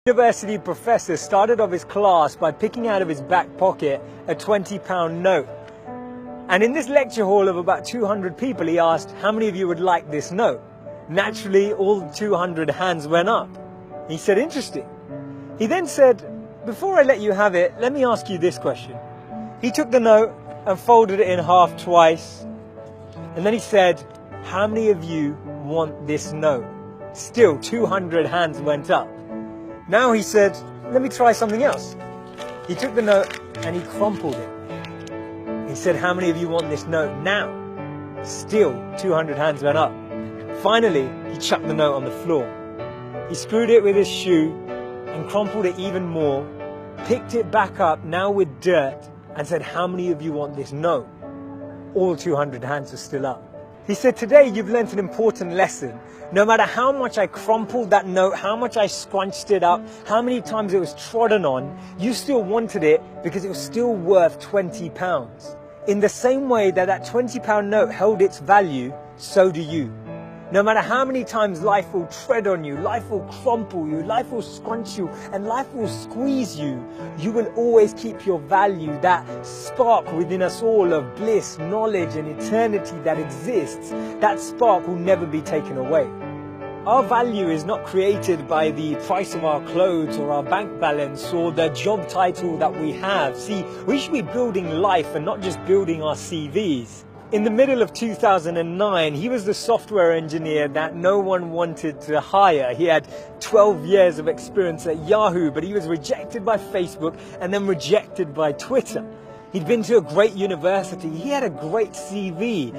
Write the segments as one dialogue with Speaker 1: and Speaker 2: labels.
Speaker 1: University professor started off his class by picking out of his back pocket a £20 note. And in this lecture hall of about 200 people, he asked, how many of you would like this note? Naturally, all 200 hands went up. He said, interesting. He then said, before I let you have it, let me ask you this question. He took the note and folded it in half twice. And then he said, how many of you want this note? Still, 200 hands went up. Now he said, let me try something else. He took the note and he crumpled it. He said, how many of you want this note now? Still, 200 hands went up. Finally, he chucked the note on the floor. He screwed it with his shoe and crumpled it even more, picked it back up, now with dirt, and said, how many of you want this note? All 200 hands were still up. He said, today you've learnt an important lesson. No matter how much I crumpled that note, how much I scrunched it up, how many times it was trodden on, you still wanted it because it was still worth £20. In the same way that that £20 note held its value, so do you. No matter how many times life will tread on you, life will crumple you, life will scrunch you, and life will squeeze you, you will always keep your value, that spark within us all of bliss, knowledge, and eternity that exists. That spark will never be taken away. Our value is not created by the price of our clothes or our bank balance or the job title that we have. See, we should be building life and not just building our CVs. In the middle of 2009, he was the software engineer that no one wanted to hire. He had 12 years of experience at Yahoo, but he was rejected by Facebook and then rejected by Twitter. He'd been to a great university. He had a great CV.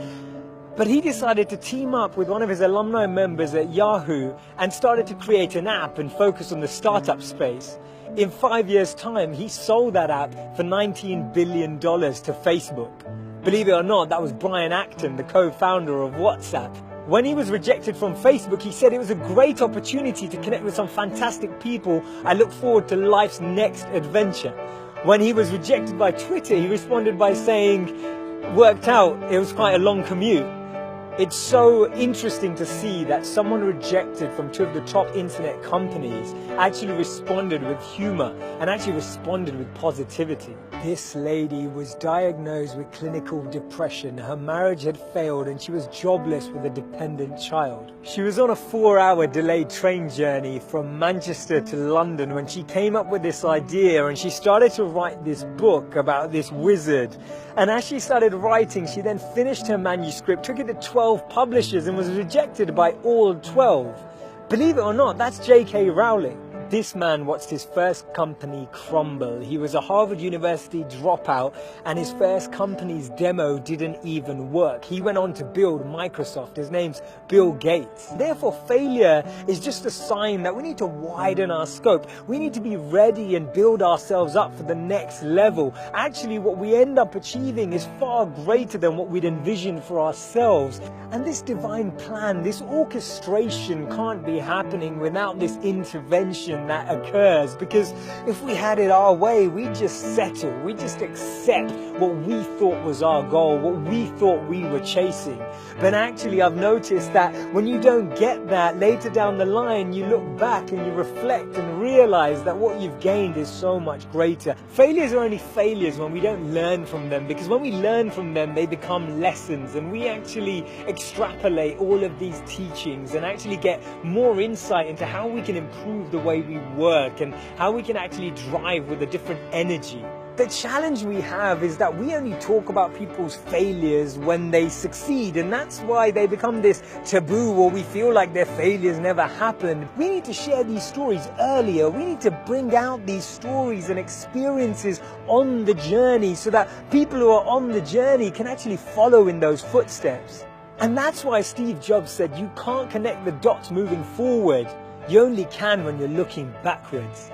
Speaker 1: But he decided to team up with one of his alumni members at Yahoo and started to create an app and focus on the startup space. In 5 years' time, he sold that app for $19 billion to Facebook. Believe it or not, that was Brian Acton, the co-founder of WhatsApp. When he was rejected from Facebook, he said it was a great opportunity to connect with some fantastic people. I look forward to life's next adventure. When he was rejected by Twitter, he responded by saying, worked out, it was quite a long commute. It's so interesting to see that someone rejected from two of the top internet companies actually responded with humor and actually responded with positivity. This lady was diagnosed with clinical depression. Her marriage had failed and she was jobless with a dependent child. She was on a 4-hour delayed train journey from Manchester to London when she came up with this idea, and she started to write this book about this wizard. And as she started writing, she then finished her manuscript, took it to 12 publishers and was rejected by all 12. Believe it or not, that's J.K. Rowling. This man watched his first company crumble. He was a Harvard University dropout and his first company's demo didn't even work. He went on to build Microsoft. His name's Bill Gates. Therefore, failure is just a sign that we need to widen our scope. We need to be ready and build ourselves up for the next level. Actually, what we end up achieving is far greater than what we'd envisioned for ourselves. And this divine plan, this orchestration can't be happening without this intervention that occurs, because if we had it our way, we'd just settle, we'd just accept what we thought was our goal, what we thought we were chasing. But actually, I've noticed that when you don't get that, later down the line, you look back and you reflect and realize that what you've gained is so much greater. Failures are only failures when we don't learn from them, because when we learn from them, they become lessons, and we actually extrapolate all of these teachings and actually get more insight into how we can improve the way we work and how we can actually drive with a different energy. The challenge we have is that we only talk about people's failures when they succeed, and that's why they become this taboo, or we feel like their failures never happened. We need to share these stories earlier. We need to bring out these stories and experiences on the journey so that people who are on the journey can actually follow in those footsteps. And that's why Steve Jobs said you can't connect the dots moving forward. You only can when you're looking backwards.